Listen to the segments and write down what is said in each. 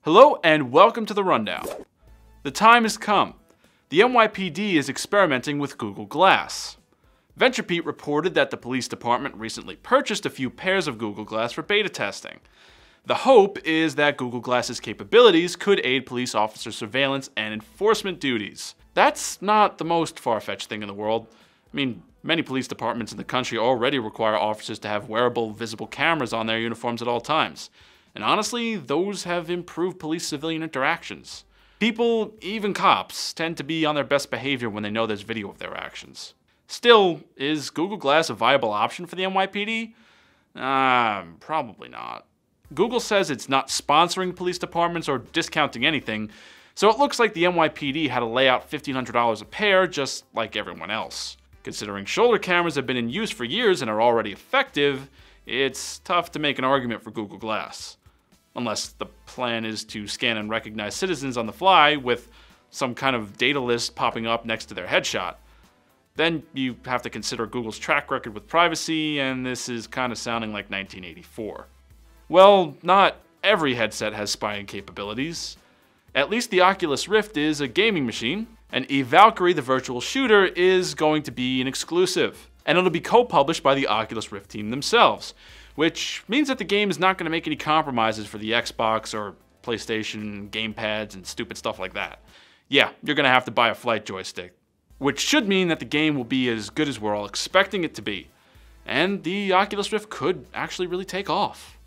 Hello and welcome to the Rundown. The time has come. The NYPD is experimenting with Google Glass. VenturePete reported that the police department recently purchased a few pairs of Google Glass for beta testing. The hope is that Google Glass's capabilities could aid police officer surveillance and enforcement duties. That's not the most far-fetched thing in the world. I mean, many police departments in the country already require officers to have wearable, visible cameras on their uniforms at all times. And honestly, those have improved police-civilian interactions. People, even cops, tend to be on their best behavior when they know there's video of their actions. Still, is Google Glass a viable option for the NYPD? Probably not. Google says it's not sponsoring police departments or discounting anything, so it looks like the NYPD had to lay out $1,500 a pair just like everyone else. Considering shoulder cameras have been in use for years and are already effective, it's tough to make an argument for Google Glass. Unless the plan is to scan and recognize citizens on the fly with some kind of data list popping up next to their headshot. Then you have to consider Google's track record with privacy, and this is kind of sounding like 1984. Well, not every headset has spying capabilities. At least the Oculus Rift is a gaming machine, and Eve Valkyrie, the virtual shooter, is going to be an exclusive. And it'll be co-published by the Oculus Rift team themselves, which means that the game is not going to make any compromises for the Xbox or PlayStation, gamepads, and stupid stuff like that. Yeah, you're going to have to buy a flight joystick, which should mean that the game will be as good as we're all expecting it to be. And the Oculus Rift could actually really take off.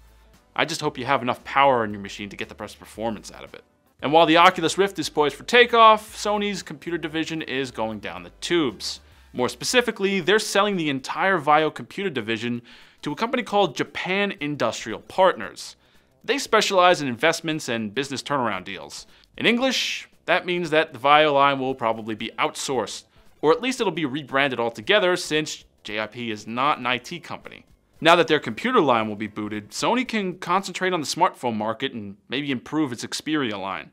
I just hope you have enough power in your machine to get the best performance out of it. And while the Oculus Rift is poised for takeoff, Sony's computer division is going down the tubes. More specifically, they're selling the entire Vaio computer division to a company called Japan Industrial Partners. They specialize in investments and business turnaround deals. In English, that means that the Vaio line will probably be outsourced, or at least it'll be rebranded altogether since JIP is not an IT company. Now that their computer line will be booted, Sony can concentrate on the smartphone market and maybe improve its Xperia line.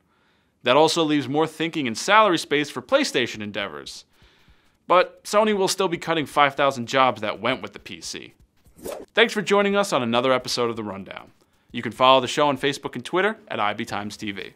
That also leaves more thinking and salary space for PlayStation endeavors. But Sony will still be cutting 5,000 jobs that went with the PC. Thanks for joining us on another episode of The Rundown. You can follow the show on Facebook and Twitter at IBTimesTV.